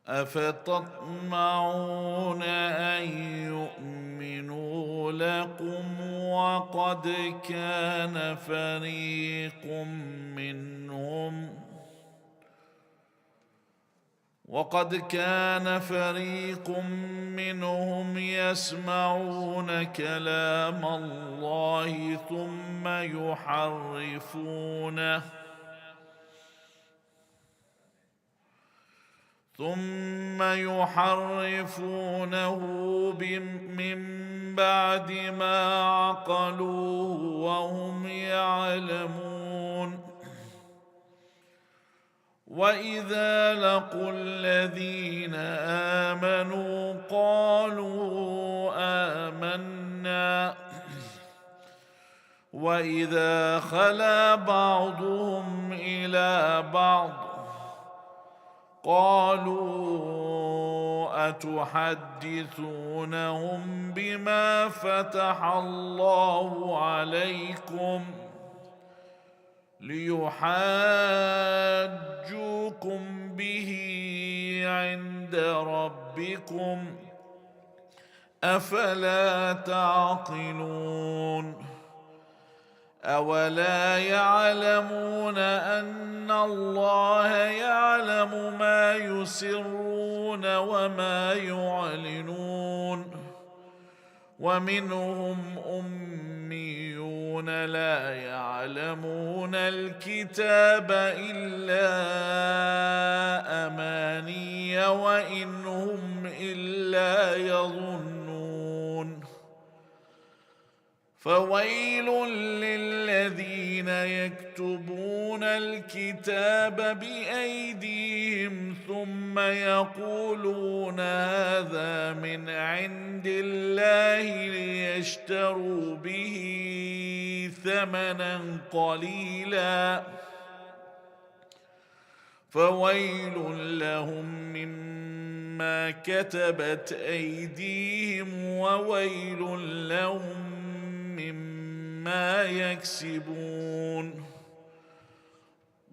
أفتطمعون أن يؤمنوا لكم وقد كان فريق منهم يسمعون كلام الله ثم يحرفونه من بعد ما عقلوه وهم يعلمون. وإذا لقوا الذين آمنوا قالوا آمنا وإذا خلا بعضهم إلى بعض قالوا أتحدثونهم بما فتح الله عليكم ليحاجوكم به عند ربكم أفلا تعقلون. أولا يعلمون أن الله يعلم ما يسرون وما يعلنون. ومنهم أميون لا يعلمون الكتاب إلا أماني وإن هم إلا يظنون. فويل للذين يكتبون الكتاب بأيديهم ثم يقولون هذا من عند الله ليشتروا به ثمنا قليلا فويل لهم مما كتبت أيديهم وويل لهم مما يكسبون.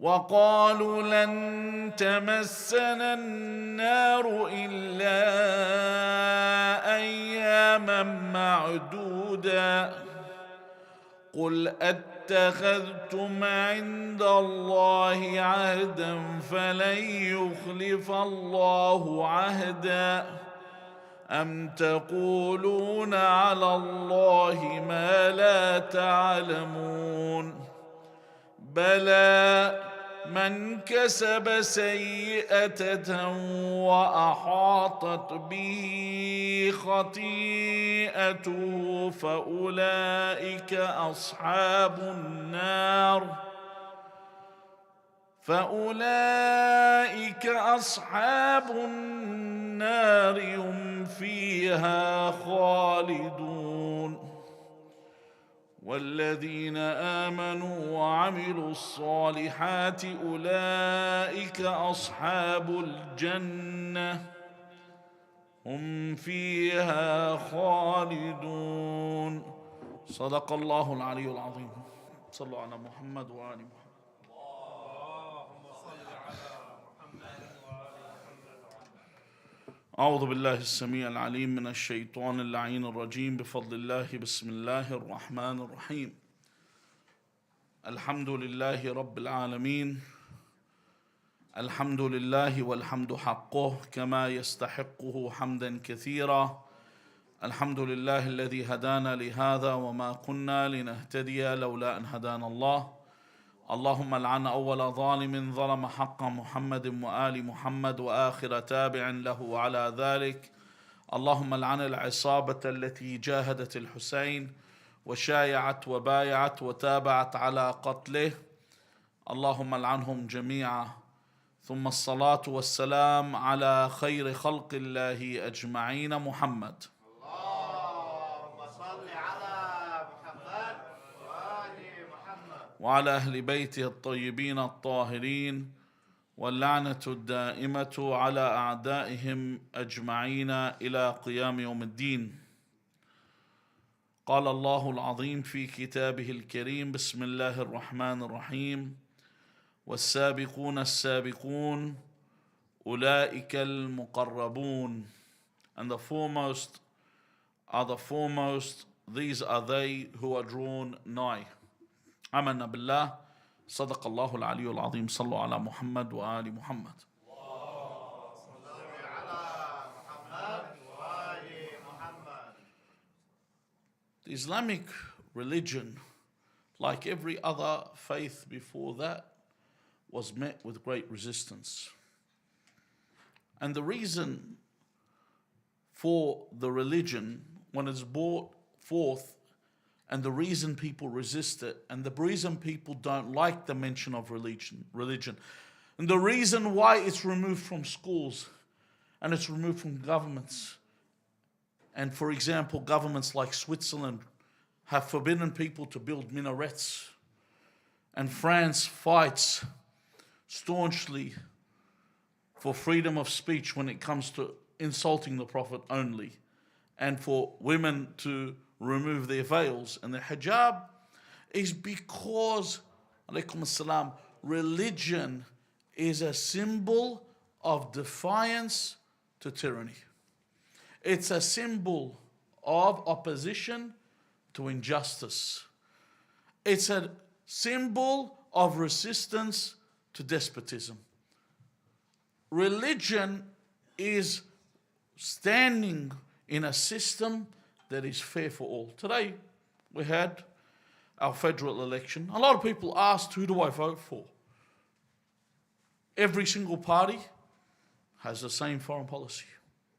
وقالوا لن تمسنا النار إلا أياما معدودا قل أتخذتم عند الله عهدا فلن يخلف الله عهدا أم تقولون على الله ما لا تعلمون. بلى من كسب سيئة وأحاطت به خطيئته فأولئك أصحاب النار هم فيها خالدون. والذين آمنوا وعملوا الصالحات أولئك أصحاب الجنة هم فيها خالدون. صدق الله العلي العظيم. صلوا على محمد وآل محمد. أعوذ بالله السميع العليم من الشيطان اللعين الرجيم. بفضل الله بسم الله الرحمن الرحيم. الحمد لله رب العالمين. الحمد لله والحمد حقه كما يستحقه حمدا كثيرا. الحمد لله الذي هدانا لهذا وما كنا لنهتدي لولا أن هدانا الله. اللهم لعن أول ظالم ظلم حق محمد وآل محمد وآخر تابع له على ذلك. اللهم لعن العصابة التي جاهدت الحسين وشايعت وبايعت وتابعت على قتله. اللهم لعنهم جميعا. ثم الصلاة والسلام على خير خلق الله أجمعين محمد. وعلى أهل بيته الطيبين الطاهرين واللعنة الدائمة على أعدائهم أجمعين إلى قيام يوم الدين. قال الله العظيم في كتابه الكريم بسم الله الرحمن الرحيم والسابقون السابقون أولئك المقربون. And the foremost are the foremost. These are they who are drawn nigh. آمنا بالله. صدق الله العلي العظيم. صلوا على محمد وآل محمد. The Islamic religion, like every other faith before that, was met with great resistance. And the reason for the religion, when it's brought forth, and the reason people resist it, and the reason people don't like the mention of religion, and the reason why it's removed from schools and it's removed from governments. And for example, governments like Switzerland have forbidden people to build minarets. And France fights staunchly for freedom of speech when it comes to insulting the Prophet only, and for women to remove their veils and their hijab, is because, alaykum assalam, religion is a symbol of defiance to tyranny. It's a symbol of opposition to injustice. It's a symbol of resistance to despotism. Religion is standing in a system that is fair for all. Today, we had our federal election. A lot of people asked, who do I vote for? Every single party has the same foreign policy.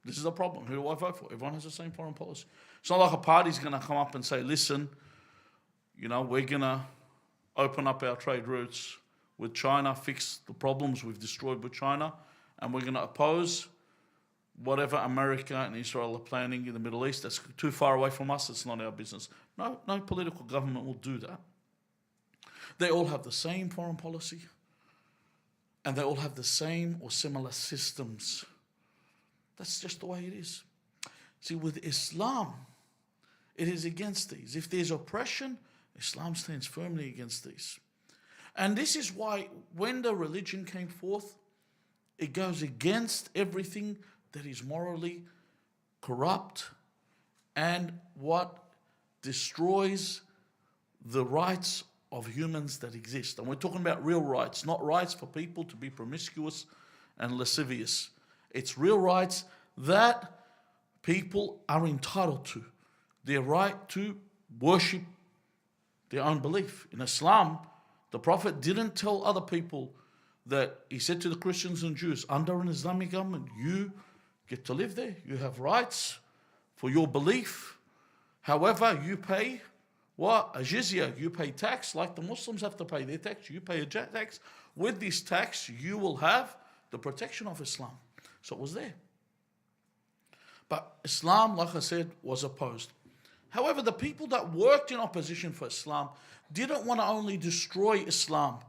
This is a problem. Who do I vote for? Everyone has the same foreign policy. It's not like a party's going to come up and say, listen, we're going to open up our trade routes with China, fix the problems we've destroyed with China, and we're going to oppose whatever America and Israel are planning in the Middle East. That's too far away from us. It's not our business. No political government will do that. They all have the same foreign policy, and they all have the same or similar systems. That's just the way it is. See, with Islam, it is against these. If there's oppression, Islam stands firmly against these. And this is why when the religion came forth, it goes against everything that is morally corrupt and what destroys the rights of humans that exist. And we're talking about real rights, not rights for people to be promiscuous and lascivious. It's real rights that people are entitled to. Their right to worship their own belief. In Islam, the Prophet didn't tell other people that, he said to the Christians and Jews, under an Islamic government, you get to live there. You have rights for your belief. However, you pay what? A jizya. You pay tax like the Muslims have to pay their tax. You pay a tax. With this tax, you will have the protection of Islam. So it was there. But Islam, like I said, was opposed. However, the people that worked in opposition for Islam didn't want to only destroy Islam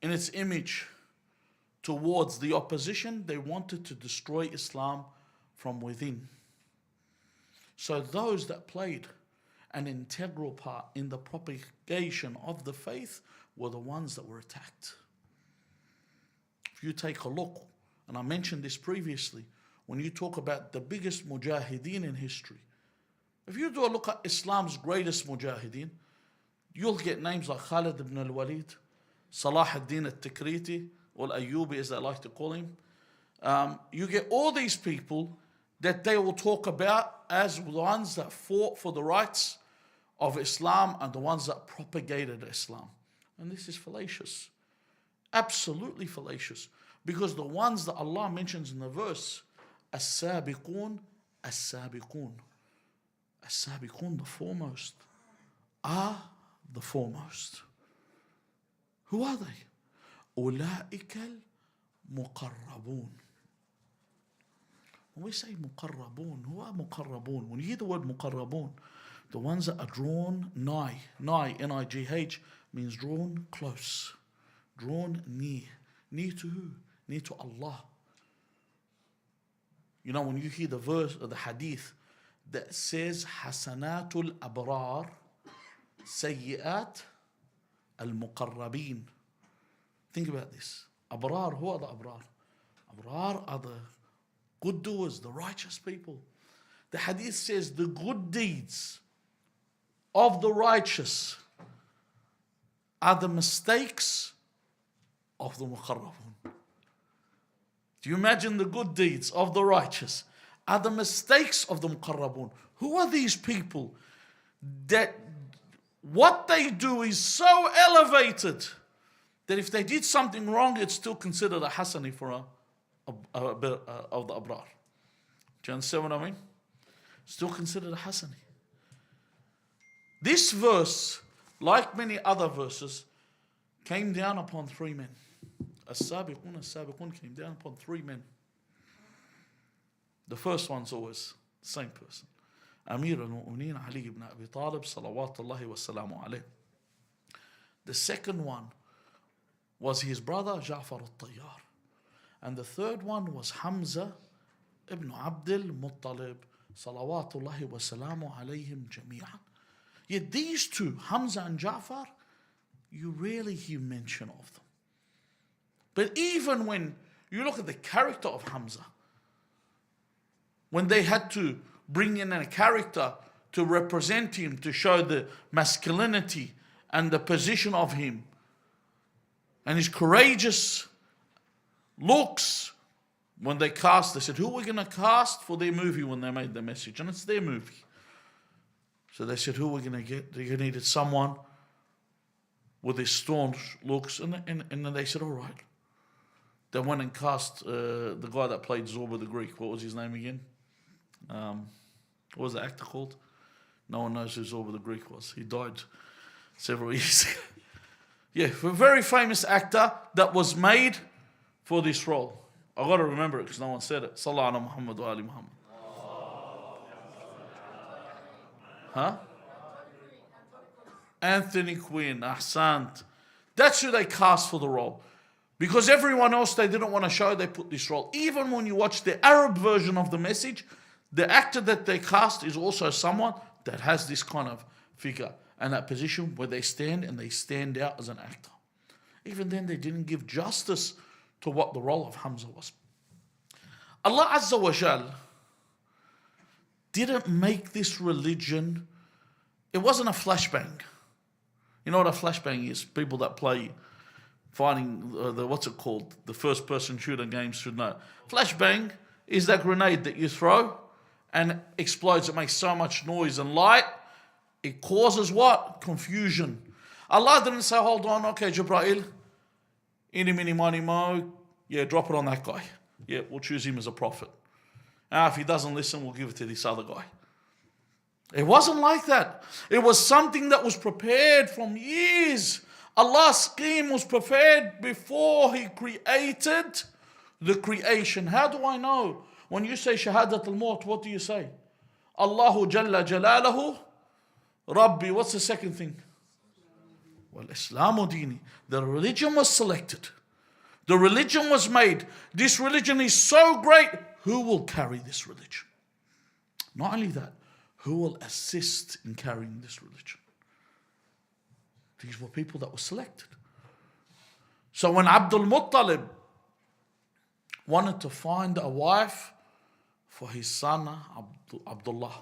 in its image towards the opposition, they wanted to destroy Islam from within. So those that played an integral part in the propagation of the faith were the ones that were attacked. If you take a look, and I mentioned this previously, when you talk about the biggest mujahideen in history, if you do a look at Islam's greatest mujahideen, you'll get names like Khalid ibn al-Walid, Salah ad-Din al-Tikriti, or Ayyubi as they like to call him. You get all these people that they will talk about as the ones that fought for the rights of Islam and the ones that propagated Islam. And this is fallacious. Absolutely fallacious. Because the ones that Allah mentions in the verse, as-sabiqun, as-sabiqun. As-sabiqun, the foremost, are the foremost. Who are they? أولئك المقربون. When we say muqarrabun, who are muqarrabun? When you hear the word muqarrabun, the ones that are drawn nigh, N-I-G-H, means drawn close, drawn near. Near to who? Near to Allah. When you hear the verse or the hadith that says hasanatul abrar, sayyi'at al-muqarrabin. Think about this. Abrar, who are the abrar? Abrar are the good doers, the righteous people. The hadith says the good deeds of the righteous are the mistakes of the muqarrabun. Do you imagine the good deeds of the righteous are the mistakes of the muqarrabun? Who are these people that what they do is so elevated that if they did something wrong, it's still considered a hasani for of the abrar? Do you understand what I mean? Still considered a hasani. This verse, like many other verses, came down upon three men. As-sabiqun came down upon three men. The first one's always the same person. Amir al-Mu'mineen Ali ibn Abi Talib salawatullahi wa salamu alayh. The second one was his brother Ja'far al-Tayyar. And the third one was Hamza ibn Abdul Muttalib salawatullahi wa salamu alayhim jami'an. Yet these two, Hamza and Ja'far, you rarely hear mention of them. But even when you look at the character of Hamza, when they had to bring in a character to represent him, to show the masculinity and the position of him, and his courageous looks, when they cast, they said, who are we going to cast for their movie when they made the message? And it's their movie. So they said, who are we going to get? They needed someone with his staunch looks. And then they said, all right. They went and cast the guy that played Zorba the Greek. What was his name again? What was the actor called? No one knows who Zorba the Greek was. He died several years ago. Yeah, a very famous actor that was made for this role. I've got to remember it because no one said it. Sallallahu ala Muhammad wa ali Muhammad. Huh? Anthony Quinn, Ahsant. That's who they cast for the role. Because everyone else they didn't want to show, they put this role. Even when you watch the Arab version of the message, the actor that they cast is also someone that has this kind of figure and that position where they stand and they stand out as an actor. Even then, they didn't give justice to what the role of Hamza was. Allah Azza wa Jal didn't make this religion, it wasn't a flashbang. You know what a flashbang is? People that play fighting, what's it called? The first person shooter games should know. Flashbang is that grenade that you throw and explodes. It makes so much noise and light. It causes what? Confusion. Allah didn't say, hold on, okay, Jibreel, any, mini, money, mo, yeah, drop it on that guy. Yeah, we'll choose him as a prophet. If he doesn't listen, we'll give it to this other guy. It wasn't like that. It was something that was prepared from years. Allah's scheme was prepared before He created the creation. How do I know? When you say Shahadat al-Maut, what do you say? Allahu Jalla Jalalahu Rabbi. What's the second thing? Well, Islamu Dini. The religion was selected. The religion was made. This religion is so great. Who will carry this religion? Not only that, who will assist in carrying this religion? These were people that were selected. So when Abdul Muttalib wanted to find a wife for his son Abdullah,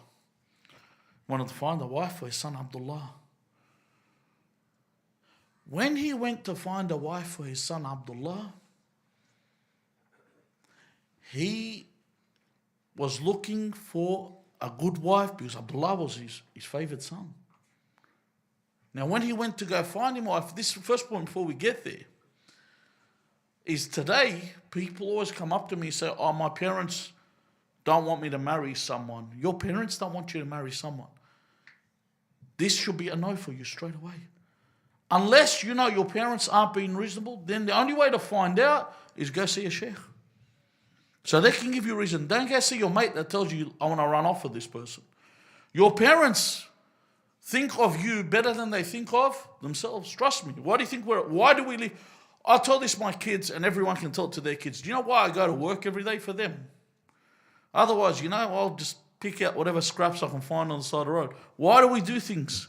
wanted to find a wife for his son Abdullah. When he went to find a wife for his son Abdullah, he was looking for a good wife because Abdullah was his favorite son. Now, when he went to go find him a wife, this first point before we get there, is today people always come up to me and say, oh, my parents don't want me to marry someone. Your parents don't want you to marry someone. This should be a no for you straight away. Unless you know your parents aren't being reasonable, then the only way to find out is go see a sheikh. So they can give you a reason. Don't go see your mate that tells you, I want to run off with this person. Your parents think of you better than they think of themselves. Trust me. Why do we live? I tell this to my kids, and everyone can tell it to their kids. Do you know why I go to work every day? For them. Otherwise, I'll just pick out whatever scraps I can find on the side of the road. Why do we do things?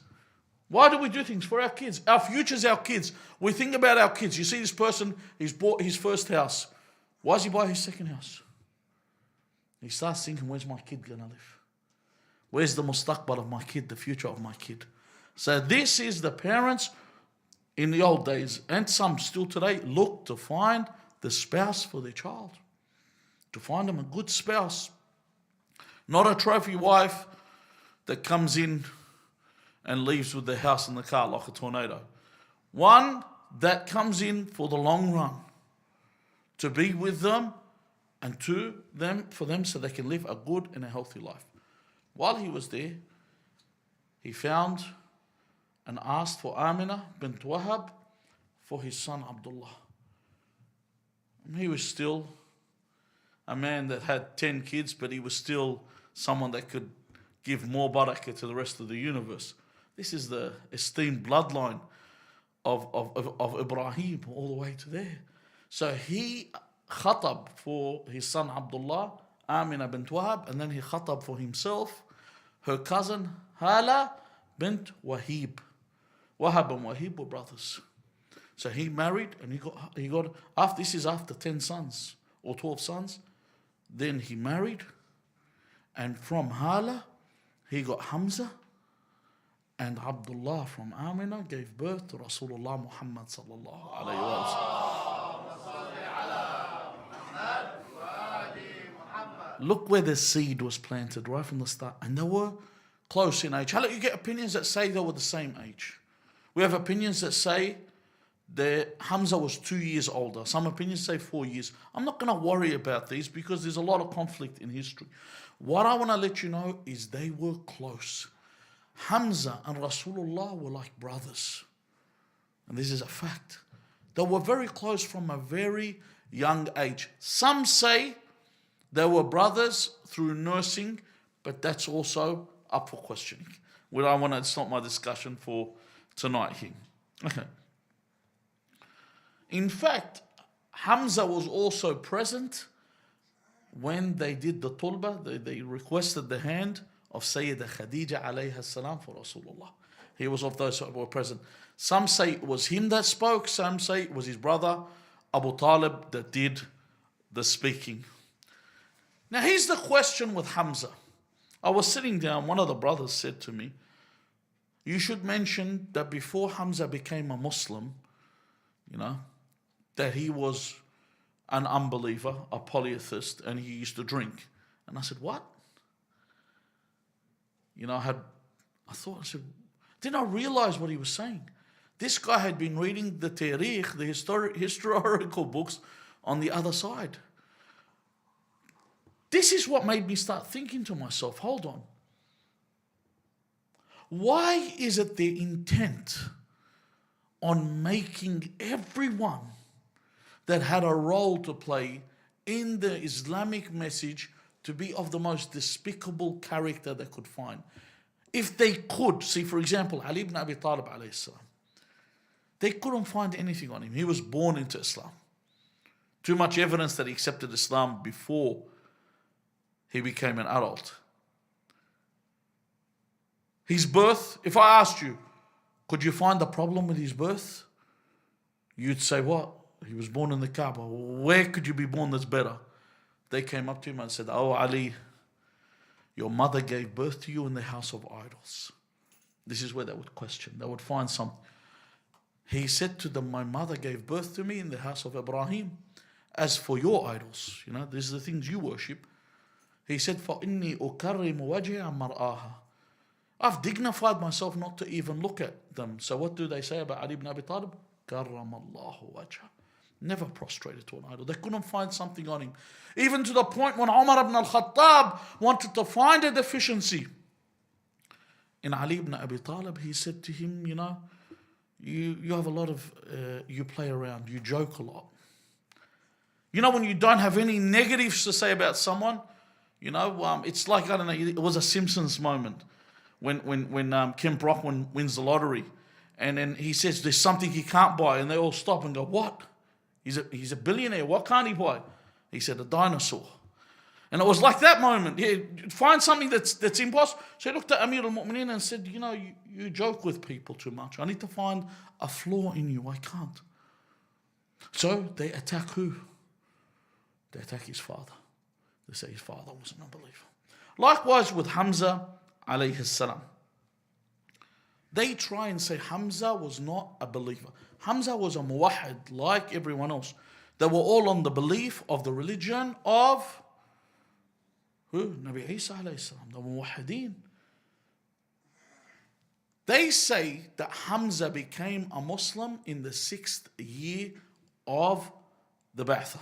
Why do we do things? For our kids. Our future's our kids. We think about our kids. You see this person, he's bought his first house. Why does he buy his second house? He starts thinking, where's my kid going to live? Where's the mustaqbal of my kid, the future of my kid? So this is the parents in the old days, and some still today, look to find the spouse for their child. To find them a good spouse. Not a trophy wife that comes in and leaves with the house and the car like a tornado. One that comes in for the long run. To be with them and for them so they can live a good and a healthy life. While he was there, he found and asked for Amina bint Wahab for his son Abdullah. And he was still a man that had 10 kids, but he was still someone that could give more barakah to the rest of the universe. This is the esteemed bloodline of Ibrahim all the way to there. So he khatab for his son Abdullah, Amina bint Wahab, and then he khatab for himself, her cousin Hala bint Wahib. Wahab and Wahib were brothers. So he married and he got after this is after 10 sons or 12 sons. Then he married, and from Hala he got Hamza, and Abdullah from Amina gave birth to Rasulullah Muhammed sallallahu alayhi wa sallam. Look where the seed was planted right from the start, and they were close in age. Hello, you get opinions that say they were the same age. We have opinions that say that Hamza was 2 years older. Some opinions say 4 years. I'm not going to worry about these because there's a lot of conflict in history. What I want to let you know is they were close. Hamza and Rasulullah were like brothers. And this is a fact. They were very close from a very young age. Some say they were brothers through nursing, but that's also up for questioning. It's not my discussion for tonight here. Okay. In fact, Hamza was also present when they did the tulbah. They requested the hand of Sayyidah Khadija alayha salam for Rasulullah. He was of those who were present. Some say it was him that spoke. Some say it was his brother Abu Talib that did the speaking. Now here's the question with Hamza. I was sitting down, one of the brothers said to me, you should mention that before Hamza became a Muslim, that he was an unbeliever, a polytheist, and he used to drink. And I said, what? I said, didn't I realize what he was saying? This guy had been reading the tarikh, the historical books on the other side. This is what made me start thinking to myself, hold on. Why is it their intent on making everyone that had a role to play in the Islamic message to be of the most despicable character they could find? If they could, see for example, Ali ibn Abi Talib alayhi salam, they couldn't find anything on him. He was born into Islam. Too much evidence that he accepted Islam before he became an adult. His birth, if I asked you, could you find a problem with his birth? You'd say what? He was born in the Kaaba. Where could you be born that's better? They came up to him and said, oh Ali, your mother gave birth to you in the house of idols. This is where they would question. They would find something. He said to them, my mother gave birth to me in the house of Ibrahim. As for your idols, these are the things you worship. He said, فَإِنِّي أُكَرِّمُ وَجْهِي عَنْ مَرْآهَا. I've dignified myself not to even look at them. So what do they say about Ali ibn Abi Talib? كَرَّمَ اللَّهُ وَجْهَهُ. Never prostrated to an idol. They couldn't find something on him. Even to the point when Umar ibn al-Khattab wanted to find a deficiency in Ali ibn Abi Talib, he said to him, you have a lot of, you play around, you joke a lot. When you don't have any negatives to say about someone, it's like, I don't know, it was a Simpsons moment when Kim Brockman wins the lottery, and then he says there's something he can't buy, and they all stop and go, what? He's a billionaire, what can't he buy? He said, a dinosaur. And it was like that moment. Find something that's impossible. So he looked at Amir al-Mu'mineen and said, you joke with people too much. I need to find a flaw in you. I can't. So they attack who? they attack his father. They say his father was an unbeliever. Likewise with Hamza alayhi salam. They try and say Hamza was not a believer. Hamza was a muwahhid like everyone else. They were all on the belief of the religion of who? Nabi Isa alayhi salam, the muwahhideen. They say that Hamza became a Muslim in the 6th year of the Ba'athah.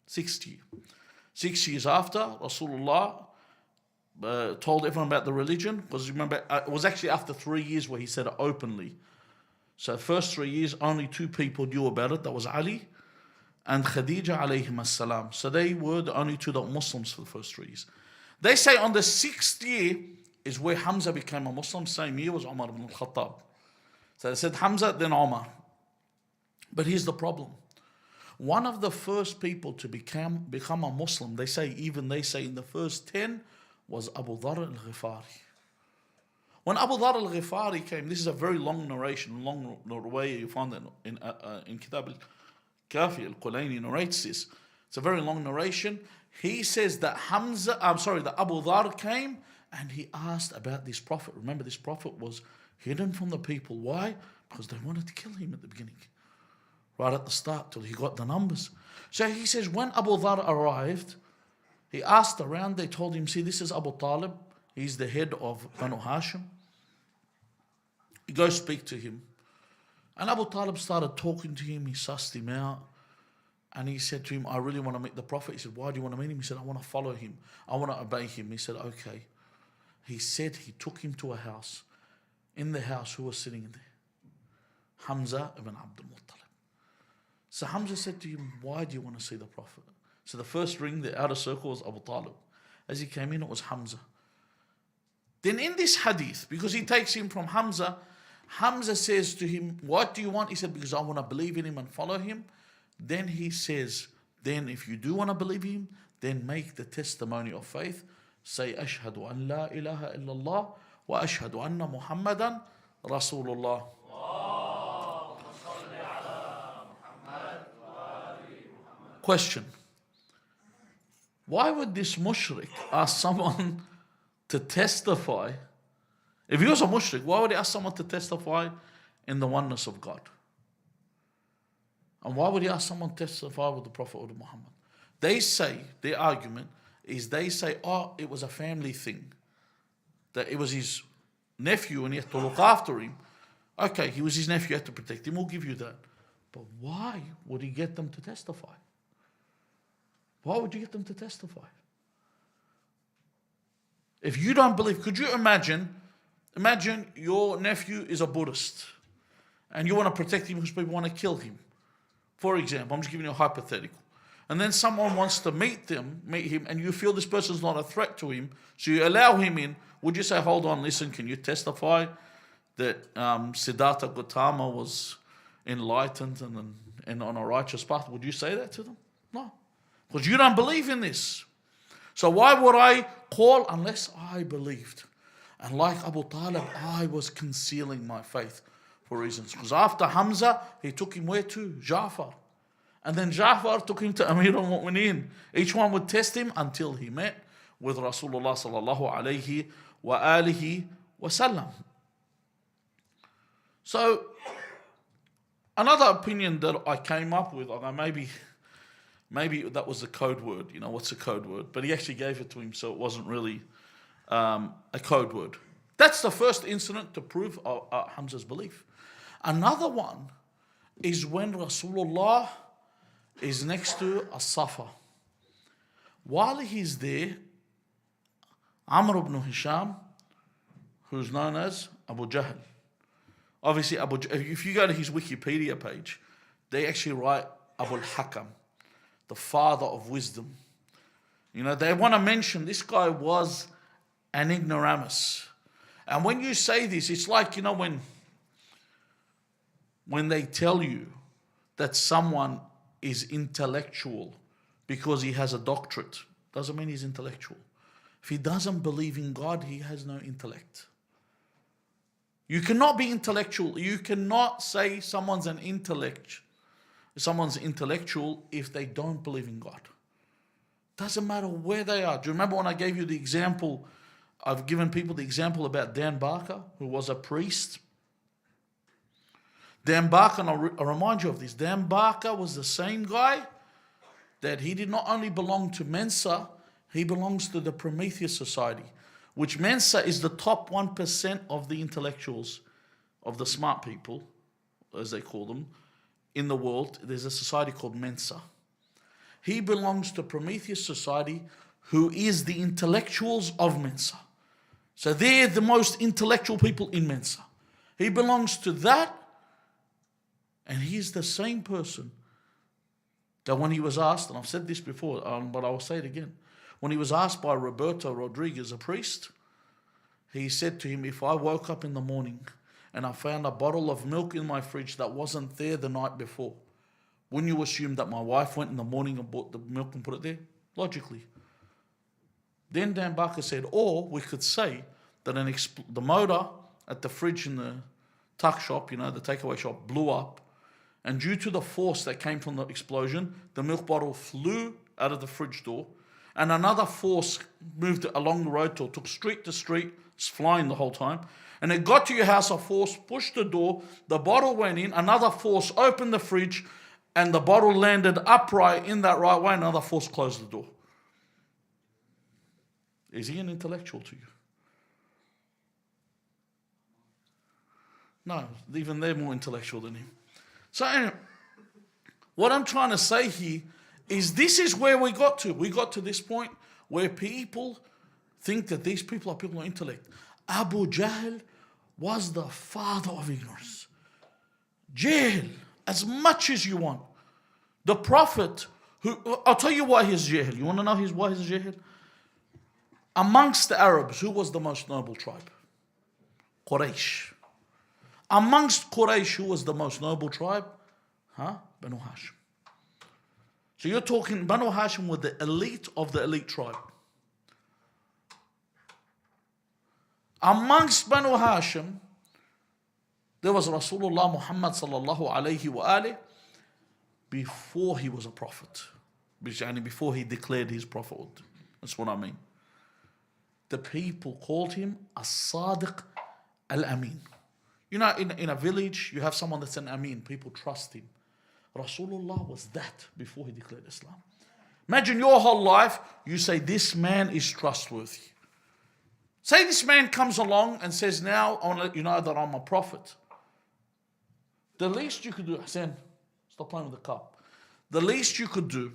6th year. 6 years after Rasulullah told everyone about the religion. Because remember, it was actually after 3 years where he said it openly. So first 3 years, only 2 people knew about it. That was Ali and Khadija alayhim as-salam. So they were the only 2 that were Muslims for the first 3 years. They say on the 6th year is where Hamza became a Muslim. Same year was Umar ibn al-Khattab. So they said Hamza, then Umar. But here's the problem. One of the first people to become a Muslim, they say in the first 10, was Abu Dharr al-Ghifari. When Abu Dharr al-Ghifari came, this is a very long narration, long way you find that in Kitab al-Kafi, al-Qulayni narrates this. It's a very long narration. He says that that Abu Dharr came and he asked about this prophet. Remember, this prophet was hidden from the people. Why? Because they wanted to kill him at the beginning. Right at the start, till he got the numbers. So he says, when Abu Dharr arrived, he asked around, they told him, see, this is Abu Talib. He's the head of Banu Hashim. You go speak to him. And Abu Talib started talking to him. He sussed him out. And he said to him, I really want to meet the Prophet. He said, why do you want to meet him? He said, I want to follow him. I want to obey him. He said, okay. He said he took him to a house. In the house, who was sitting there? Hamza ibn Abdul Muttalib. So Hamza said to him, why do you want to see the Prophet? So the first ring, the outer circle, was Abu Talib. As he came in, it was Hamza. Then in this hadith, because he takes him from Hamza, Hamza says to him, what do you want? He said, because I want to believe in him and follow him. Then he says, then if you do want to believe him, then make the testimony of faith. Say, Ashhadu an la ilaha illallah wa ashhadu anna Muhammadan Rasulullah. Question. Why would this mushrik ask someone to testify? If he was a mushrik, why would he ask someone to testify in the oneness of God? And why would he ask someone to testify with the Prophet of Muhammad? They say, their argument is they say, oh, it was a family thing. That it was his nephew and he had to look after him. Okay, he was his nephew, you had to protect him, we'll give you that. But why would he get them to testify? Why would you get them to testify? If you don't believe, could you imagine your nephew is a Buddhist and you want to protect him because people want to kill him. For example, I'm just giving you a hypothetical. And then someone wants to meet him, and you feel this person's not a threat to him, so you allow him in. Would you say, hold on, listen, can you testify that Siddhartha Gautama was enlightened and on a righteous path? Would you say that to them? No. Because you don't believe in this. So why would I call unless I believed? And like Abu Talib, I was concealing my faith for reasons. Because after Hamza, he took him where to? Ja'far. And then Ja'far took him to Amir al-Mu'mineen. Each one would test him until he met with Rasulullah sallallahu alayhi wa alihi wa sallam. So, another opinion that I came up with, although maybe that was a code word. You know, what's a code word? But he actually gave it to him, so it wasn't really a code word. That's the first incident to prove Hamza's belief. Another one is when Rasulullah is next to a Safa. While he's there, Amr ibn Hisham, who's known as Abu Jahl. Obviously, if you go to his Wikipedia page, they actually write Abu al-Hakam, the father of wisdom. You know, they want to mention this guy was an ignoramus. And when you say this, it's like, you know, when they tell you that someone is intellectual because he has a doctorate, doesn't mean he's intellectual. If he doesn't believe in God, he has no intellect. You cannot be intellectual. You cannot say someone's intellectual if they don't believe in God. Doesn't matter where they are. Do you remember when I gave you the example? I've given people the example about Dan Barker, who was a priest. Dan Barker, and I'll remind you of this, Dan Barker was the same guy that he did not only belong to Mensa, he belongs to the Prometheus Society, which Mensa is the top 1% of the intellectuals, of the smart people, as they call them, in the world. There's a society called Mensa. He belongs to Prometheus Society, who is the intellectuals of Mensa. So they're the most intellectual people in Mensa. He belongs to that, and he's the same person that when he was asked, and I've said this before, but I will say it again. When he was asked by Roberto Rodriguez, a priest, he said to him, if I woke up in the morning and I found a bottle of milk in my fridge that wasn't there the night before, wouldn't you assume that my wife went in the morning and bought the milk and put it there? Logically. Then Dan Barker said, or we could say that the motor at the fridge in the tuck shop, the takeaway shop, blew up. And due to the force that came from the explosion, the milk bottle flew out of the fridge door. And another force moved it along the road till it took street to street, it's flying the whole time. And it got to your house, a force pushed the door, the bottle went in, another force opened the fridge, and the bottle landed upright in that right way, another force closed the door. Is he an intellectual to you? No, even they're more intellectual than him. So anyway, what I'm trying to say here is this is where we got to. We got to this point where people think that these people are people of intellect. Abu Jahl was the father of ignorance. Jahl, as much as you want. The Prophet, I'll tell you why he's Jahl. You want to know why he's Jahl? Amongst the Arabs, who was the most noble tribe? Quraysh. Amongst Quraysh, who was the most noble tribe? Banu Hashim. So you're talking, Banu Hashim were the elite of the elite tribe. Amongst Banu Hashim, there was Rasulullah Muhammed sallallahu alayhi wa alih before he was a prophet. Before he declared his prophethood. That's what I mean. The people called him as-Sadiq al-Amin. In a village, you have someone that's an Amin. People trust him. Rasulullah was that before he declared Islam. Imagine your whole life, you say, this man is trustworthy. Say this man comes along and says, now I want to let you know that I'm a prophet. The least you could do, Hassan, stop playing with the cup. The least you could do,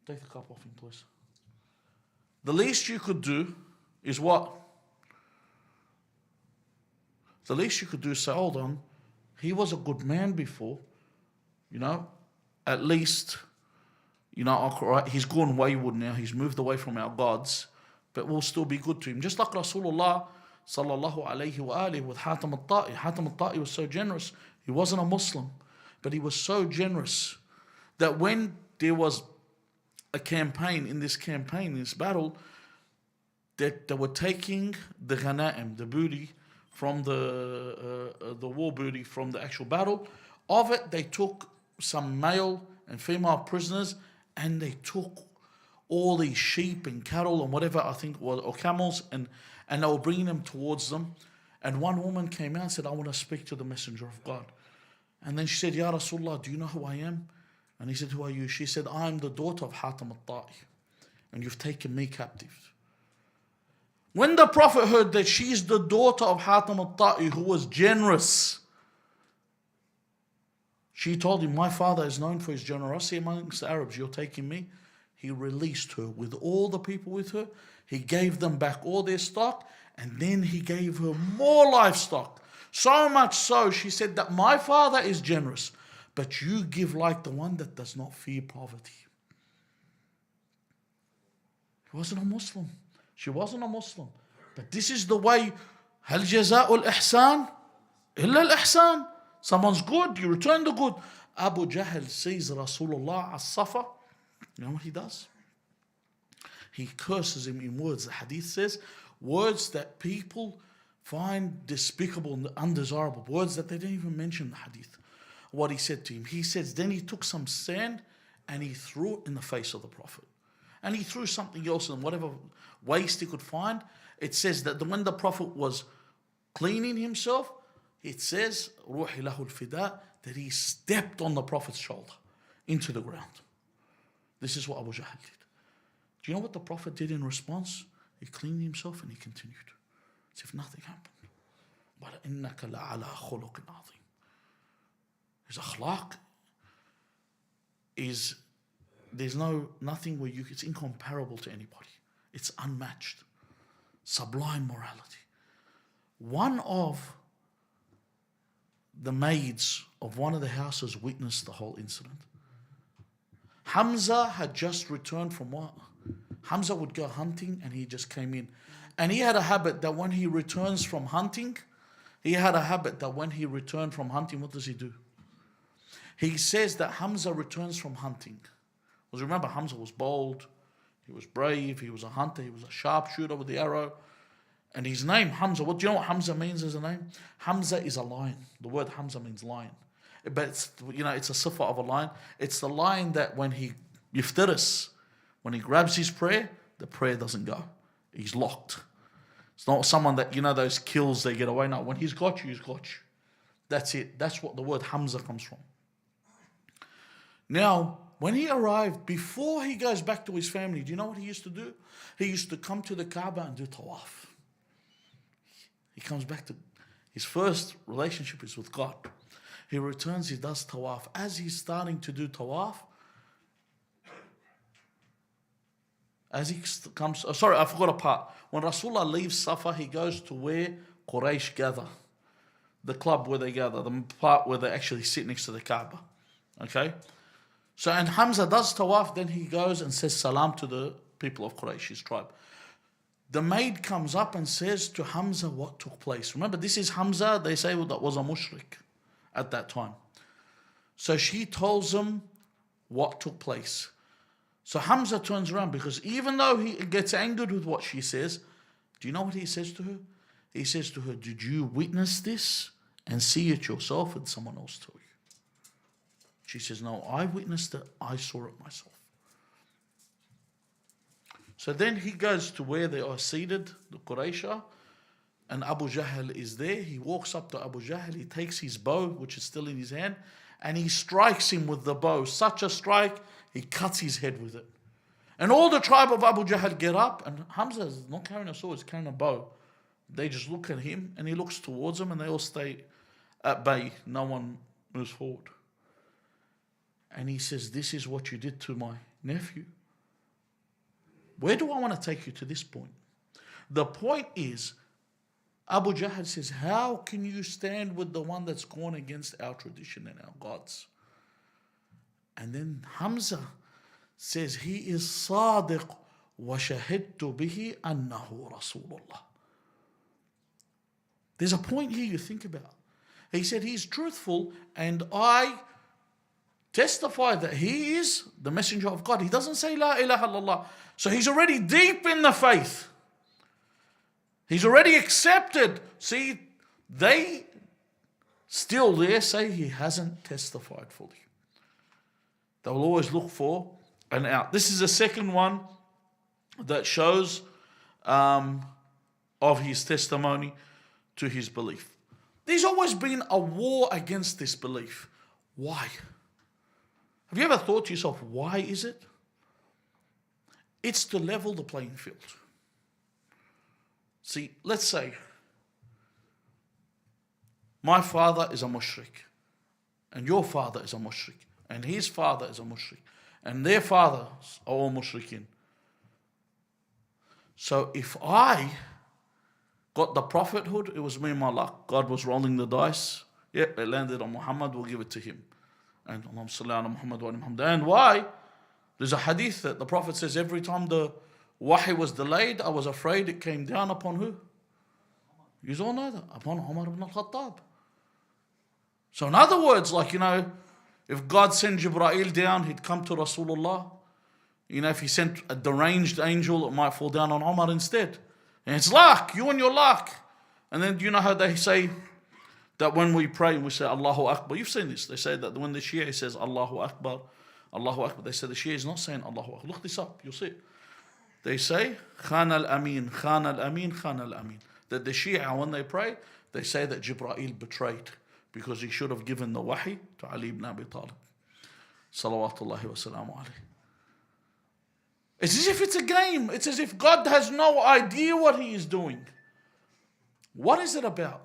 take the cup off him, please. The least you could do is what? The least you could do is say, hold on, he was a good man before, at least, he's gone wayward now, he's moved away from our gods, but we'll still be good to him. Just like Rasulullah sallallahu alayhi wa alihi with Hatim al-Ta'i. Hatim al-Ta'i was so generous. He wasn't a Muslim, but he was so generous that when there was a campaign, in this battle, that they were taking the ghanaim, the booty, from the war booty from the actual battle. Of it, they took some male and female prisoners, and they took all these sheep and cattle and whatever, I think, or camels, and they were bringing them towards them. And one woman came out and said, I want to speak to the Messenger of God. And then she said, Ya Rasulullah, do you know who I am? And he said, who are you? She said, I am the daughter of Hatim al-Ta'i, and you've taken me captive. When the Prophet heard that she's the daughter of Hatim al-Ta'i, who was generous, she told him, my father is known for his generosity amongst the Arabs. You're taking me? He released her with all the people with her. He gave them back all their stock, and then he gave her more livestock. So much so, she said that my father is generous, but you give like the one that does not fear poverty. He wasn't a Muslim. She wasn't a Muslim. But this is the way. هل جزاء الإحسان إلا الإحسان. Someone's good, you return the good. Abu Jahl sees Rasulullah as-Safa. You know what he does? He curses him in words. The hadith says, words that people find despicable and undesirable. Words that they didn't even mention in the hadith. What he said to him. He says, then he took some sand and he threw it in the face of the Prophet. and he threw something else in whatever waste he could find. It says that when the Prophet was cleaning himself, it says, Ruhi lahul fida, that he stepped on the Prophet's shoulder into the ground. This is what Abu Jahl did. Do you know what the Prophet did in response? He cleaned himself and he continued, as if nothing happened. But إِنَّكَ لَعَلَى خُلُقٍ عَظِيمٍ. His akhlaq is, there's nothing where it's incomparable to anybody. It's unmatched. Sublime morality. One of the maids of one of the houses witnessed the whole incident. Hamza had just returned from what? Hamza would go hunting and he just came in. And he had a habit that when he returns from hunting, what does he do? He says that Hamza returns from hunting. Because remember, Hamza was bold, he was brave, he was a hunter, he was a sharpshooter with the arrow. And his name, Hamza, do you know what Hamza means as a name? Hamza is a lion. The word Hamza means lion. But it's, it's a sifa of a lion. It's the lion that when he yiftiris, when he grabs his prey, the prey doesn't go. He's locked. It's not someone that, those kills, they get away. No, when he's got you, he's got you. That's it. That's what the word Hamza comes from. Now, when he arrived, before he goes back to his family, do you know what he used to do? He used to come to the Kaaba and do tawaf. He comes back to his first relationship is with God. He returns, he does tawaf. As he's starting to do tawaf, I forgot a part. When Rasulullah leaves Safa, he goes to where Quraysh gather. The club where they gather, the part where they actually sit next to the Kaaba. Okay? So, and Hamza does tawaf, then he goes and says salam to the people of Quraysh, his tribe. The maid comes up and says to Hamza what took place. Remember, this is Hamza, they say that was a mushrik at that time. So she tells him what took place. So Hamza turns around, because even though he gets angered with what she says, do you know what he says to her? He says to her, did you witness this and see it yourself, and someone else told you? She says, no, I witnessed it, I saw it myself. So then he goes to where they are seated, the Quraysh, and Abu Jahl is there. He walks up to Abu Jahl, he takes his bow, which is still in his hand, and he strikes him with the bow. Such a strike, he cuts his head with it. And all the tribe of Abu Jahl get up, and Hamza is not carrying a sword, he's carrying a bow. They just look at him, and he looks towards them, and they all stay at bay. No one moves forward. And he says, this is what you did to my nephew. Where do I want to take you to this point? The point is, Abu Jahl says, how can you stand with the one that's gone against our tradition and our gods? And then Hamza says, he is sadiq wa shahidtu bihi annahu Rasulullah. There's a point here you think about. He said, he's truthful, and I testify that he is the messenger of God. He doesn't say La ilaha illallah. So he's already deep in the faith. He's already accepted. See, they still there say he hasn't testified fully. They will always look for an out. This is the second one that shows of his testimony to his belief. There's always been a war against this belief. Why? Have you ever thought to yourself, why is it? It's to level the playing field. See, let's say my father is a mushrik, and your father is a mushrik, and his father is a mushrik, and their fathers are all mushrikin. So if I got the prophethood, it was me and my luck. God was rolling the dice. Yep, it landed on Muhammad, we'll give it to him. And Allahumma salli ala Muhammad wa ala Muhammad. And why? There's a hadith that the Prophet says every time the wahi was delayed, I was afraid it came down upon who? You all know that. Upon Umar ibn al-Khattab. So in other words, if God sent Jibreel down, he'd come to Rasulullah. If he sent a deranged angel, it might fall down on Umar instead. And it's luck, you and your luck. And then do you know how they say that when we pray and we say Allahu Akbar? You've seen this. They say that when the Shia says Allahu Akbar, Allahu Akbar, they say the Shia is not saying Allahu Akbar. Look this up, you'll see it. They say, Khana al-Amin, Khana al-Amin, Khana al-Amin. That the Shia, when they pray, they say that Jibreel betrayed because he should have given the wahi to Ali ibn Abi Talib. Salawatullahi wa salamu alayhi. It's as if it's a game. It's as if God has no idea what he is doing. What is it about?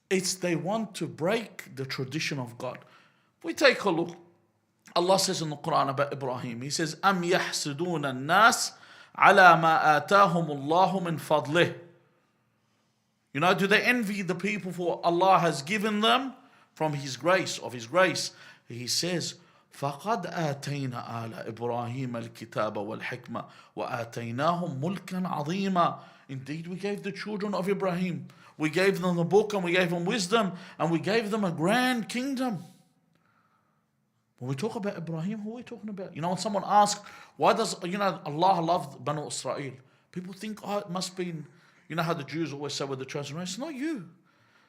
It's they want to break the tradition of God. If we take a look, Allah says in the Quran about Ibrahim, He says, أَمْ يَحْسُدُونَ النَّاسِ عَلَى مَا آتَاهُمُ اللَّهُ مِنْ فَضْلِهِ. You know, do they envy the people for what Allah has given them from His grace, of His grace? He says, فَقَدْ آتَيْنَا آلَ إِبْرَاهِيمَ الْكِتَابَ وَالْحِكْمَةَ وَآتَيْنَاهُمْ مُلْكًا عَظِيمًا. Indeed, we gave the children of Ibrahim, we gave them the book and we gave them wisdom and we gave them a grand kingdom. When we talk about Ibrahim, who are we talking about? You know, when someone asks, why does, Allah loved Banu Israel? People think, oh, it must be, you know how the Jews always say we're the chosen race? It's not you.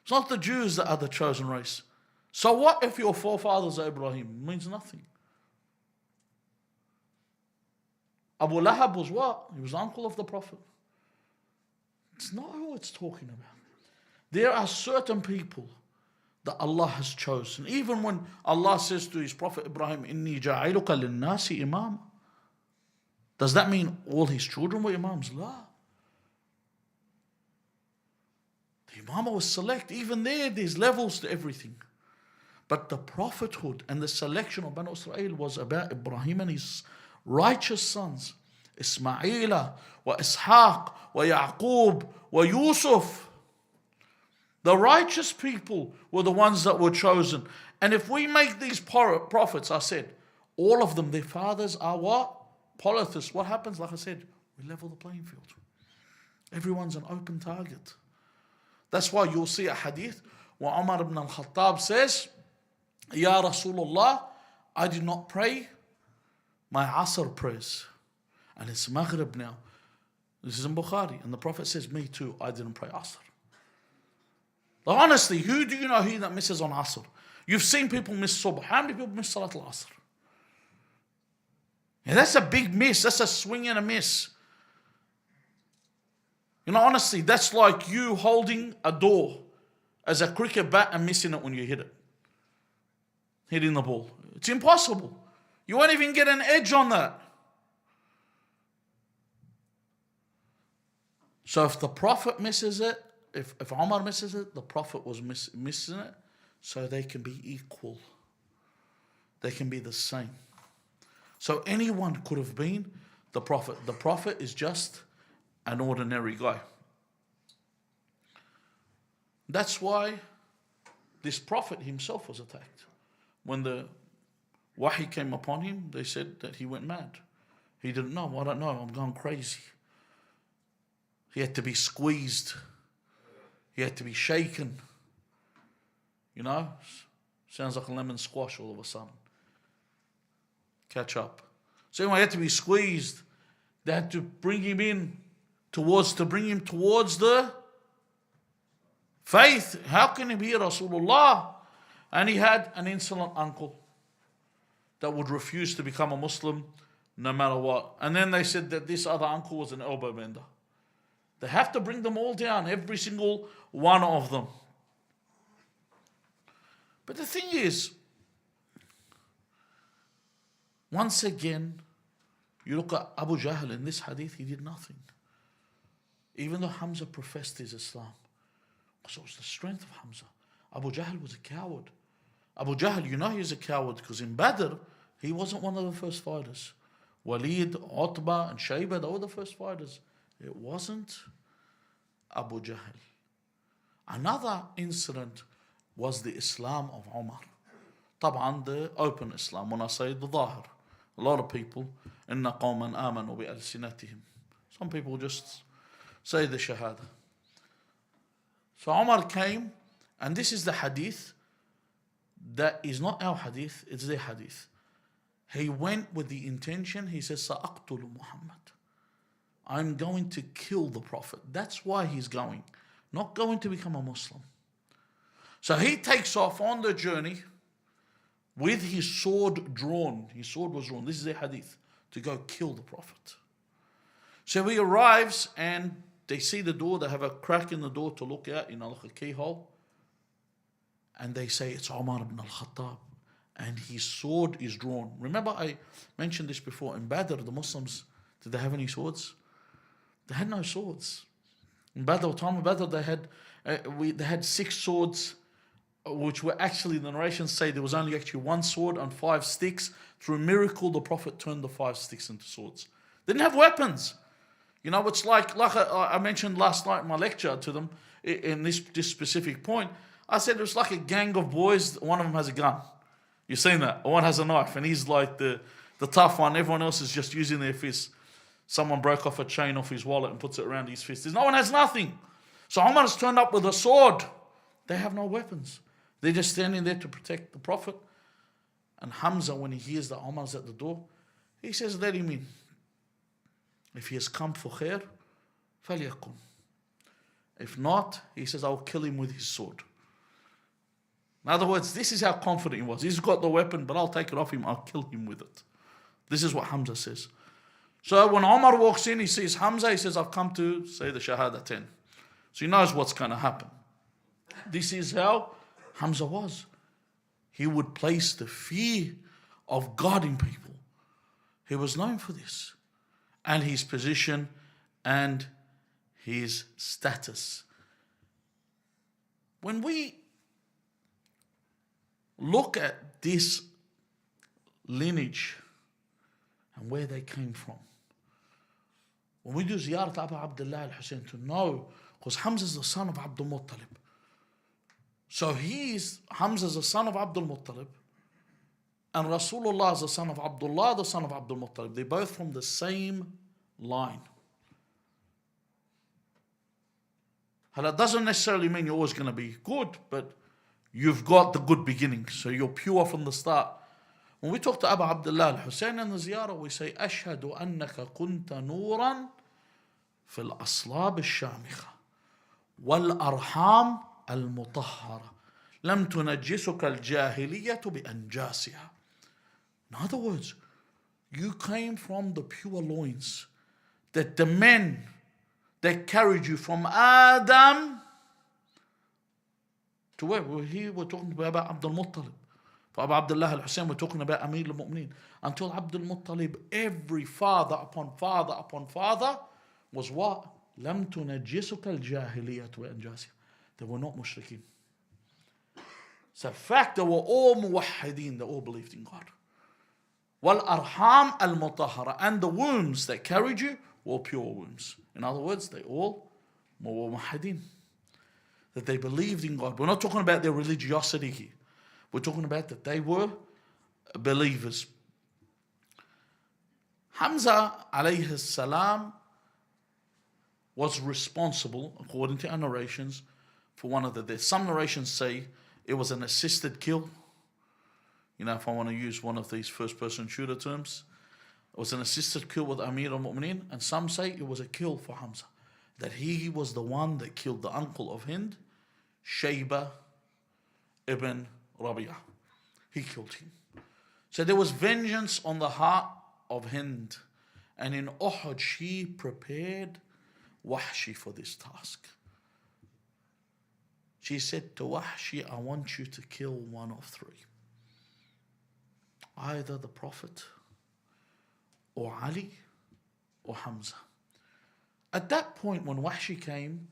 It's not the Jews that are the chosen race. So what if your forefathers are Ibrahim? It means nothing. Abu Lahab was what? He was the uncle of the Prophet. It's not who it's talking about. There are certain people that Allah has chosen. Even when Allah says to His Prophet Ibrahim, إِنِّي جَعِلُكَ لِلنَّاسِ إِمَامًا. Does that mean all his children were Imams? La. The Imam was select. Even there's levels to everything. But the prophethood and the selection of Banu Israel was about Ibrahim and his righteous sons. Ismaila, wa Ishaq, wa Yaqub, wa Yusuf. The righteous people were the ones that were chosen. And if we make these prophets, I said, all of them, their fathers are what? Polytheists. What happens? Like I said, we level the playing field. Everyone's an open target. That's why you'll see a hadith where Umar ibn al-Khattab says, Ya Rasulullah, I did not pray my Asr prayers. And it's Maghrib now. This is in Bukhari. And the Prophet says, me too, I didn't pray Asr. Like honestly, who do you know here that misses on Asr? You've seen people miss Subh. How many people miss Salat al-Asr? Yeah, that's a big miss. That's a swing and a miss. You know, honestly, that's like you holding a door as a cricket bat and missing it when you hit it. Hitting the ball. It's impossible. You won't even get an edge on that. So if the Prophet misses it, if Umar misses it, the Prophet was missing it, so they can be equal. They can be the same. So anyone could have been the Prophet. The Prophet is just an ordinary guy. That's why this Prophet himself was attacked. When the wahi came upon him, they said that he went mad. He didn't know. I don't know. I'm going crazy. He had to be squeezed. He had to be shaken. You know? Sounds like a lemon squash all of a sudden. Catch up. So anyway, he had to be squeezed. They had to bring him in towards the faith. How can he be Rasulullah? And he had an insolent uncle that would refuse to become a Muslim no matter what. And then they said that this other uncle was an elbow bender. They have to bring them all down, every single one of them. But the thing is, once again, you look at Abu Jahl in this hadith, he did nothing. Even though Hamza professed his Islam. Because it was the strength of Hamza. Abu Jahl was a coward. Abu Jahl, you know he was a coward because in Badr, he wasn't one of the first fighters. Walid, Utbah and Shayba, they were the first fighters. It wasn't Abu Jahl. Another incident was the Islam of Umar. طبعا the open Islam. When I say the Zahir, a lot of people, إِنَّ قَوْمًا آمَنُوا بِأَلْسِنَتِهِمْ. Some people just say the Shahada. So Umar came, and this is the hadith that is not our hadith, it's their hadith. He went with the intention, he says, سَأَقْتُلُ Muhammed. I'm going to kill the Prophet. That's why he's going. Not going to become a Muslim. So he takes off on the journey with his sword drawn. His sword was drawn. This is a hadith. To go kill the Prophet. So he arrives and they see the door, they have a crack in the door to look out, like a keyhole. And they say, it's Umar ibn al-Khattab. And his sword is drawn. Remember I mentioned this before, in Badr, the Muslims, did they have any swords? They had no swords. In Badr, time of Badr, they had 6 swords, which were actually, the narrations say there was only actually 1 sword and 5 sticks. Through a miracle, the Prophet turned the 5 sticks into swords. They didn't have weapons. It's like I mentioned last night in my lecture to them, in this specific point, I said it was like a gang of boys, one of them has a gun. You've seen that? One has a knife, and he's like the tough one. Everyone else is just using their fists. Someone broke off a chain off his wallet and puts it around his fist. No one has nothing. So Umar has turned up with a sword. They have no weapons. They're just standing there to protect the Prophet. And Hamza, when he hears that Umar's at the door, he says, let him in. If he has come for khair, فَلْيَكُنْ. If not, he says, I'll kill him with his sword. In other words, this is how confident he was. He's got the weapon, but I'll take it off him, I'll kill him with it. This is what Hamza says. So when Umar walks in, he sees Hamza, he says, I've come to say the Shahadatain. So he knows what's going to happen. This is how Hamza was. He would place the fear of God in people. He was known for this. And his position and his status. When we look at this lineage and where they came from, when we do ziyarat Abu Abdullah al-Hussein, to know, because Hamza is the son of Abdul Muttalib. So Hamza is the son of Abdul Muttalib, and Rasulullah is the son of Abdullah, the son of Abdul Muttalib. They're both from the same line. And that doesn't necessarily mean you're always going to be good, but you've got the good beginning, so you're pure from the start. When we talk to Abu Abdullah al-Hussein in the ziyarah, we say, أشهد أنك كنت نورا في الأصلاب الشامخة والأرحام المطهرة لم تنجسك الجاهلية بأنجاسها. In other words, you came from the pure loins, that the men that carried you from Adam to where? We're talking about Abdul Muttalib. For Abu Abdullah al-Hussein, we're talking about Amir al-Mu'mineen. Until Abdul Muttalib, every father upon father upon father was what? لم تنجسك الجاهلية بأنجاسها. They were not mushrikeen. So in fact, they were all muwahhideen, they all believed in God. وَالْأَرْحَامَ الْمُطَهَّرَةِ. And the wombs that carried you were pure wombs. In other words, they all were muwahhideen. That they believed in God. We're not talking about their religiosity here. We're talking about that they were believers. Hamza alayhi salam was responsible, according to our narrations, for one of the deaths. Some narrations say it was an assisted kill. If I want to use one of these first-person shooter terms, it was an assisted kill with Amir al-Mu'mineen, and some say it was a kill for Hamza. That he was the one that killed the uncle of Hind, Shayba ibn Rabi'ah. He killed him. So there was vengeance on the heart of Hind. And in Uhud, she prepared Wahshi for this task. She said to Wahshi, I want you to kill one of 3. Either the Prophet, or Ali, or Hamza. At that point, when Wahshi came,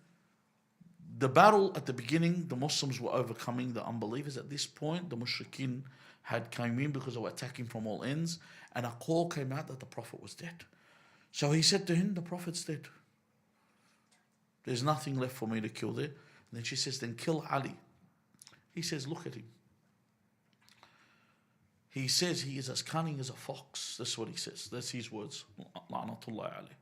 the battle at the beginning, the Muslims were overcoming the unbelievers. At this point, the mushrikeen had come in because they were attacking from all ends, and a call came out that the Prophet was dead. So he said to him, the Prophet's dead. There's nothing left for me to kill there. And then she says, then kill Ali. He says, look at him. He says he is as cunning as a fox. That's what he says. That's his words. La'natullah alayh.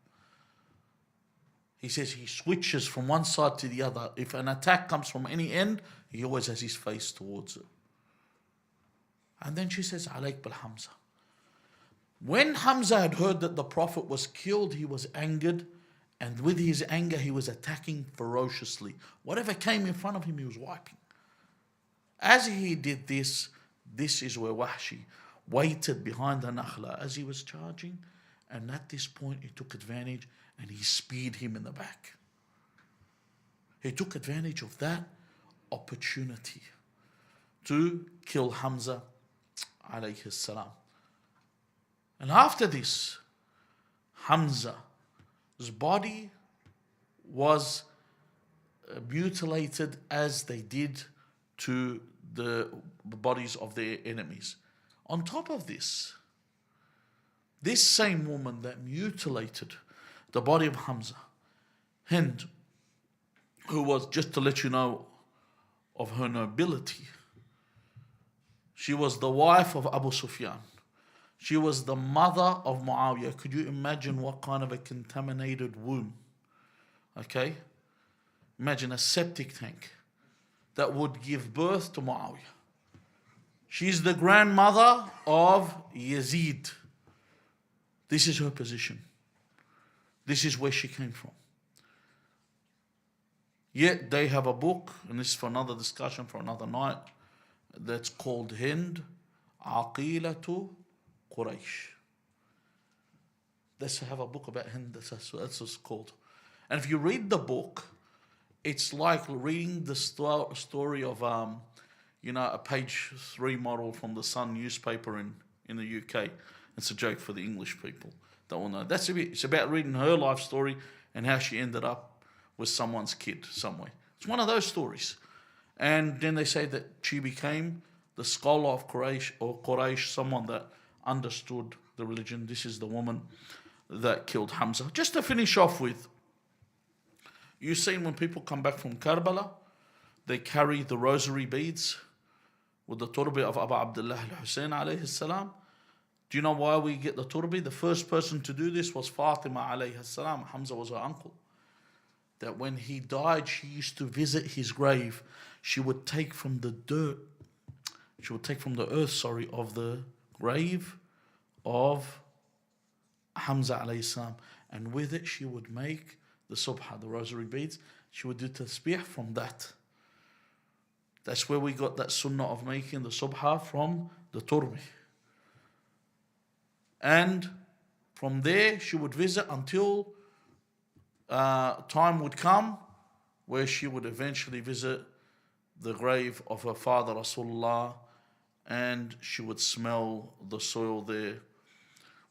He says he switches from one side to the other. If an attack comes from any end, he always has his face towards it. And then she says, alayk bil Hamza. When Hamza had heard that the Prophet was killed, he was angered. And with his anger, he was attacking ferociously. Whatever came in front of him, he was wiping. As he did this, this is where Wahshi waited behind the Nakhla as he was charging. And at this point, he took advantage and he speared him in the back. He took advantage of that opportunity to kill Hamza alayhi salam. And after this, Hamza's body was mutilated as they did to the bodies of their enemies. On top of this same woman that mutilated the body of Hamza, Hind, who was, just to let you know of her nobility, she was the wife of Abu Sufyan. She was the mother of Muawiyah. Could you imagine what kind of a contaminated womb? Okay? Imagine a septic tank that would give birth to Muawiyah. She's the grandmother of Yazid. This is her position. This is where she came from. Yet they have a book, and this is for another discussion for another night, that's called Hind Aqilatu Quraysh. Let's have a book about Hind, that's what it's called. And if you read the book, it's like reading the story of a page 3 model from the Sun newspaper in the UK. It's a joke for the English people that will know. It's about reading her life story and how she ended up with someone's kid somewhere. It's one of those stories. And then they say that she became the scholar of Quraysh, someone that understood the religion. This is the woman that killed Hamza. Just to finish off with, you've seen when people come back from Karbala, they carry the rosary beads with the turbi of Abu Abdullah al-Hussein alayhi salam. Do you know why we get the turbi? The first person to do this was Fatima alayhi salam. Hamza was her uncle. That when he died, she used to visit his grave. She would take from the dirt, earth, of the grave of Hamza alayhi salam. And with it, she would make the subha, the rosary beads. She would do tasbih from that. That's where we got that sunnah of making the subha from the turbi. And from there, she would visit until time would come where she would eventually visit the grave of her father Rasulullah, and she would smell the soil there.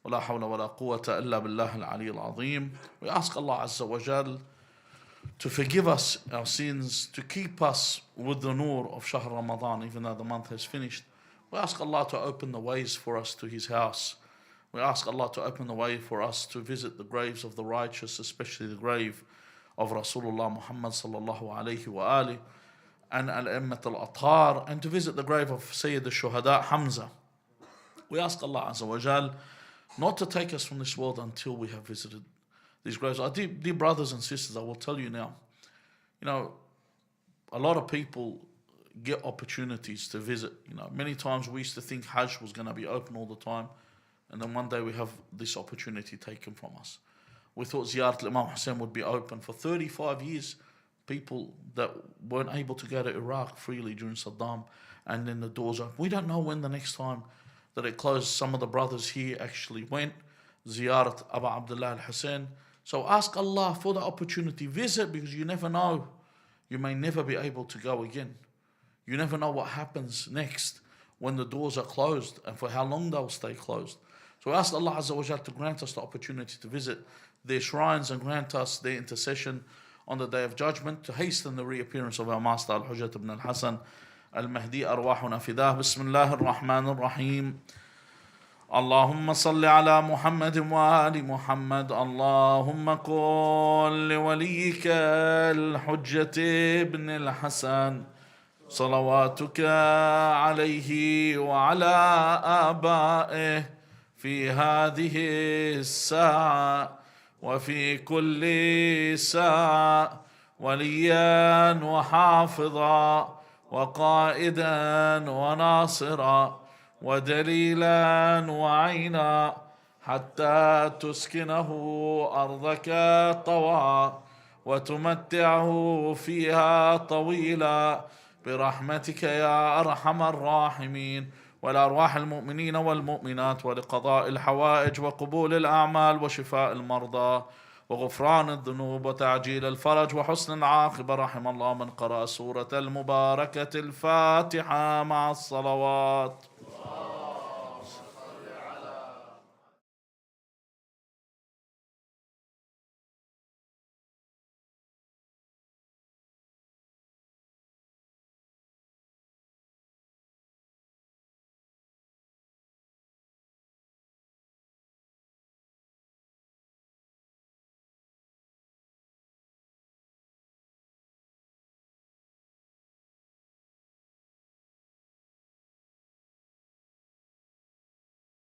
ولا حول ولا قوة إلا بالله العلي العظيم. We ask Allah Azza wa Jal to forgive us our sins, to keep us with the nur of Shahr Ramadan, even though the month has finished. We ask Allah to open the ways for us to His house. We ask Allah to open the way for us to visit the graves of the righteous, especially the grave of Rasulullah Muhammed sallallahu alayhi wa alihi and al-immat al-athar, and to visit the grave of Sayyid al-Shuhada Hamza. We ask Allah Azza wa Jal not to take us from this world until we have visited these graves. Our dear brothers and sisters, I will tell you now, a lot of people get opportunities to visit. Many times we used to think Hajj was going to be open all the time, and then one day we have this opportunity taken from us. We thought Ziyarat al-Imam Hussein would be open. For 35 years, people that weren't able to go to Iraq freely during Saddam, and then the doors open. We don't know when the next time that it closed. Some of the brothers here actually went, Ziyarat Abu Abdullah al-Hussein. So ask Allah for the opportunity. Visit, because you never know. You may never be able to go again. You never know what happens next when the doors are closed and for how long they'll stay closed. So we ask Allah Azza wa Jalla to grant us the opportunity to visit their shrines and grant us their intercession on the Day of Judgment, to hasten the reappearance of our Master Al-Hujjat ibn al-Hasan al-Mehdi arwahuna fidah. Bismillah ar-Rahman ar-Rahim. اللهم صل على محمد وآل محمد. اللهم قل لوليك الحجة ابن الحسن صلواتك عليه وعلى آبائه في هذه الساعة وفي كل ساعة وليا وحافظا وقائدا وناصرا ودليلا وعينا حتى تسكنه أرضك طوعا وتمتعه فيها طويلا برحمتك يا أرحم الراحمين. ولأرواح المؤمنين والمؤمنات، ولقضاء الحوائج وقبول الأعمال وشفاء المرضى وغفران الذنوب وتعجيل الفرج وحسن العاقبة. رحم الله من قرأ سورة المباركة الفاتحة مع الصلوات.